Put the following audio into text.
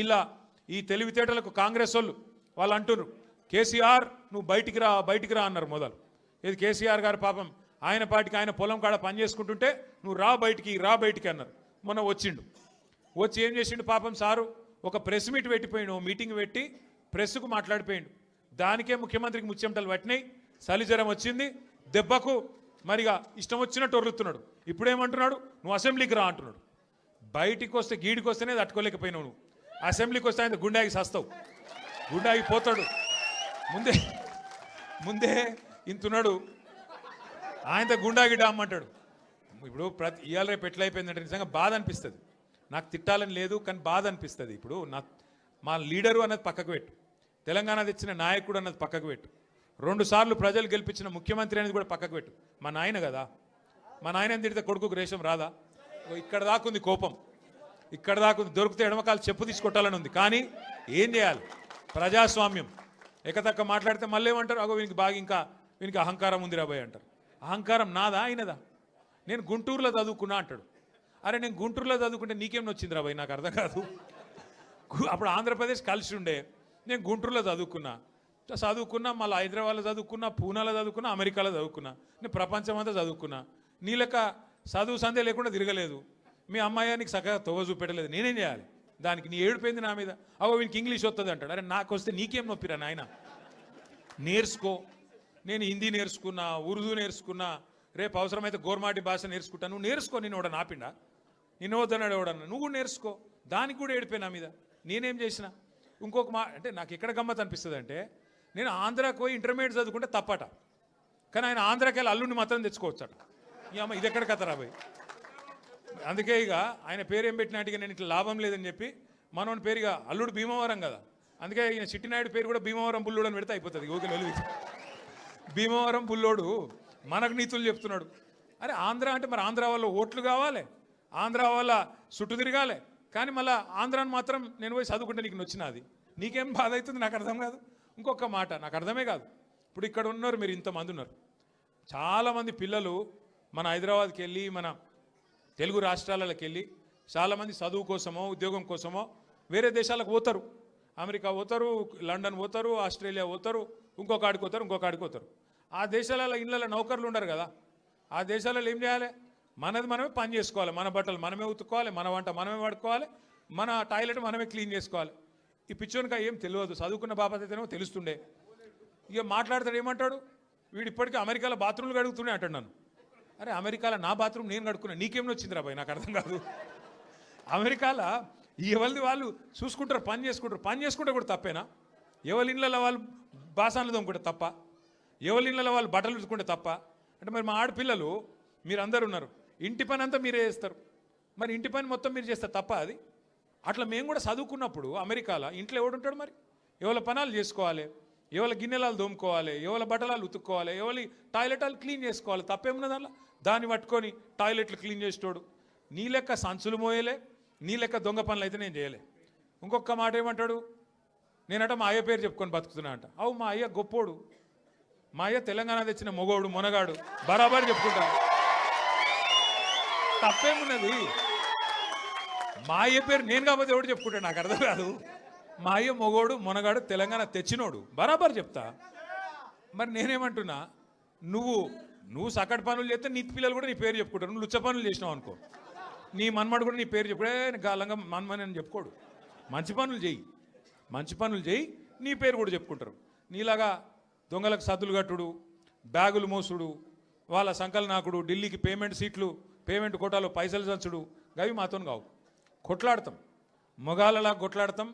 ఇలా ఈ తెలివితేటలకు కాంగ్రెస్ వాళ్ళు అంటున్నారు కేసీఆర్ నువ్వు బయటికి రా అన్నారు మొదలు. ఇది కేసీఆర్ గారు పాపం ఆయన పాటికి ఆయన పొలం కాడ పని చేసుకుంటుంటే నువ్వు రా బయటికి అన్నారు. మొన్న వచ్చి ఏం చేసిండు పాపం సారు, ఒక ప్రెస్ మీట్ పెట్టిపోయిండు, మీటింగ్ పెట్టి ప్రెస్కు మాట్లాడిపోయిండు. దానికే ముఖ్యమంత్రికి ముచ్చెమటలు పట్టినాయి, చలిజ్వరం వచ్చింది, దెబ్బకు మరిగా ఇష్టం వచ్చినట్టు ఒర్రుతున్నాడు. ఇప్పుడేమంటున్నాడు, నువ్వు అసెంబ్లీకి రా అంటున్నాడు. బయటికి వస్తే గీడికి వస్తేనే తట్టుకోలేకపోయినావు, నువ్వు అసెంబ్లీకి వస్తే ఆయన గుండాకి సస్తావు, గుండాకి పోతాడు. ముందే ఇంతున్నాడు, ఆయనతో గుండాకి డామ్మంటాడు. ఇప్పుడు ఇవాళ రేపు ఎట్లయిపోయిందంటే నిజంగా బాధ అనిపిస్తుంది. నాకు తిట్టాలని లేదు కానీ బాధ అనిపిస్తుంది. ఇప్పుడు మా లీడరు అన్నది పక్కకు పెట్టు, తెలంగాణ తెచ్చిన నాయకుడు అన్నది పక్కకు పెట్టు, 2 సార్లు ప్రజలు గెలిపించిన ముఖ్యమంత్రి అనేది కూడా పక్కకు పెట్టు. మా నాయన కదా, మా నాయన తిడితే కొడుకుకు రేషం రాదా? ఇక్కడ దాకుంది కోపం, ఇక్కడ దాకుంది. దొరికితే ఎడమకాలు చెప్పు తీసుకొట్టాలని ఉంది. కానీ ఏం చేయాలి, ప్రజాస్వామ్యం. ఎకతక్క మాట్లాడితే మళ్ళీ ఏమంటారు, అగో వీనికి అహంకారం ఉంది రాబోయ్ అంటారు. అహంకారం నాదా ఆయనదా? నేను గుంటూరులో చదువుకున్నా అంటాడు. అరే నేను గుంటూరులో చదువుకుంటే నీకేం వచ్చింది రాబోయ్, నాకు అర్థం కాదు. అప్పుడు ఆంధ్రప్రదేశ్ కలిసి ఉండే, నేను గుంటూరులో చదువుకున్నా, మళ్ళీ హైదరాబాద్లో చదువుకున్నా, పూనాలో చదువుకున్నా, అమెరికాలో చదువుకున్నా, నేను ప్రపంచం అంతా చదువుకున్నా. నీ లెక్క చదువు సందే లేకుండా తిరగలేదు. మీ అమ్మాయి నీకు చక్కగా తొవ్వ చూపెట్టలేదు, నేనేం చేయాలి దానికి? నీ ఏడిపోయింది నా మీద. అవో వీనికి ఇంగ్లీష్ వస్తుంది అంటాడు. అరే నాకు వస్తే నీకేం నొప్పిరా నాయన, నేర్చుకో. నేను హిందీ నేర్చుకున్నా, ఉర్దూ నేర్చుకున్నా, రేపు అవసరమైతే గోర్మాటి భాష నేర్చుకుంటా. నువ్వు నేర్చుకో, నేను ఎవడ నాపిండా, నిన్ను వద్దన్నాడు ఎవడన్నా, నువ్వు కూడా నేర్చుకో. దానికి కూడా ఏడిపోయి నా మీద, నేనేం చేసిన? ఇంకొక అంటే నాకు ఎక్కడ గమ్మత్ అనిపిస్తుంది అంటే, నేను ఆంధ్రాకి పోయి ఇంటర్మీడియట్ చదువుకుంటే తప్పట, కానీ ఆయన ఆంధ్రాకి వెళ్ళి అల్లుడిని మాత్రం తెచ్చుకోవచ్చట. ఈ అమ్మ ఇది ఎక్కడ కథరా పోయి. అందుకే ఇక ఆయన పేరు ఏం పెట్టినట్టుగా నేను ఇట్లా లాభం లేదని చెప్పి మనోని పేరుగా అల్లుడు భీమవరం కదా, అందుకే ఈయన చిట్టినాయుడు పేరు కూడా భీమవరం బుల్లోడు అని పెడితే అయిపోతుంది. ఓకే వెలుగు భీమవరం బుల్లోడు మనకు నీతులు చెప్తున్నాడు. అరే ఆంధ్ర అంటే మరి ఆంధ్ర వాళ్ళ ఓట్లు కావాలి, ఆంధ్ర వాళ్ళ చుట్టూ తిరగాలి, కానీ మళ్ళీ ఆంధ్రాని మాత్రం నేను పోయి చదువుకుంటే నీకు నచ్చినది, నీకేం బాధ అవుతుంది నాకు అర్థం కాదు. ఇంకొక మాట నాకు అర్థమే కాదు. ఇప్పుడు ఇక్కడ ఉన్నారు మీరు, ఇంతమంది ఉన్నారు, చాలామంది పిల్లలు మన హైదరాబాద్కి వెళ్ళి, మన తెలుగు రాష్ట్రాలకు వెళ్ళి చాలామంది చదువు కోసమో ఉద్యోగం కోసమో వేరే దేశాలకు పోతారు. అమెరికా పోతారు, లండన్ పోతారు, ఆస్ట్రేలియా పోతారు, ఇంకొక ఆడికి పోతారు. ఆ దేశాలలో ఇళ్ళలో నౌకర్లు ఉండరు కదా. ఆ దేశాలలో ఏం చేయాలి, మనది మనమే పని చేసుకోవాలి, మన బట్టలు మనమే ఉతుక్కోవాలి, మన వంట మనమే వాడుకోవాలి, మన టాయిలెట్ మనమే క్లీన్ చేసుకోవాలి. ఈ పిచ్చోనికా ఏం తెలియదు, చదువుకున్న బాపత అయితేనేమో తెలుస్తుండే. ఇక మాట్లాడతాడు, ఏమంటాడు, వీడు ఇప్పటికీ అమెరికాలో బాత్రూమ్లు కడుగుతూనే అంటాడు నన్ను. అరే అమెరికాలో నా బాత్రూమ్ నేను కడుక్కున్నా, నీకేం వచ్చింది రాబాయ్, నాకు అర్థం కాదు. అమెరికాలో ఎవరిది వాళ్ళు చూసుకుంటారు, పని చేసుకుంటే కూడా తప్పేనా? ఎవరి ఇళ్ళలో వాళ్ళు బాసాన్లు తోముకుంటే తప్ప, ఎవరి ఇళ్ళలో వాళ్ళు బట్టలు ఉతుకుంటే తప్ప? అంటే మరి మా ఆడపిల్లలు మీరందరూ ఉన్నారు, ఇంటి పని అంతా మీరే చేస్తారు, మరి ఇంటి పని మొత్తం మీరు చేస్తారు తప్ప అది? అట్లా మేము కూడా చదువుకున్నప్పుడు అమెరికాలో ఇంట్లో ఎవడుంటాడు మరి? ఎవరి పనాలు చేసుకోవాలి, ఎవరి గిన్నెలాలు దోముకోవాలి, ఎవరి బట్టలాలు ఉతుక్కోవాలి, ఎవరి టాయిలెట్లు క్లీన్ చేసుకోవాలి, తప్పేమున్నది దానిలో? దాన్ని పట్టుకొని టాయిలెట్లు క్లీన్ చేసేటోడు నీ లెక్క సంచులు మోయలే, నీ లెక్క దొంగ పనులు అయితే నేను చేయలే. ఇంకొక మాట ఏమంటాడు, నేనట మా అయ్య పేరు చెప్పుకొని బతుకుతున్నా అంట. అవు మా అయ్య గొప్పోడు, మా అయ్య తెలంగాణ తెచ్చిన మొగోడు మొనగాడు, బరాబర్ చెప్పుకుంటా, తప్పేమున్నది? మా అయ్య పేరు నేను కాకపోతే ఎవడు చెప్పుకుంటాడు, నాకు అర్థం కాదు. మా అయ్య మొగోడు మొనగాడు తెలంగాణ తెచ్చినోడు, బరాబర్ చెప్తా. మరి నేనేమంటున్నా, నువ్వు సకట్ పనులు చేస్తే నీ పిల్లలు కూడా నీ పేరు చెప్పుకుంటారు. నువ్వు లుచ్చ పనులు చేసినావు అనుకో, నీ మన్మడు కూడా నీ పేరు చెప్పుడే గాలంగా మన్మని అని చెప్పుకోడు. మంచి పనులు చేయి, నీ పేరు కూడా చెప్పుకుంటారు. నీలాగా దొంగలకు సద్దులు కట్టుడు, బ్యాగులు మోసుడు, వాళ్ళ సంకల్ నాకుడు, ఢిల్లీకి పేమెంట్ కోటాలో పైసలు చంచుడు, గవి మాతో కావు. కొట్లాడతాం, మొగాలలా కొట్లాడతాం.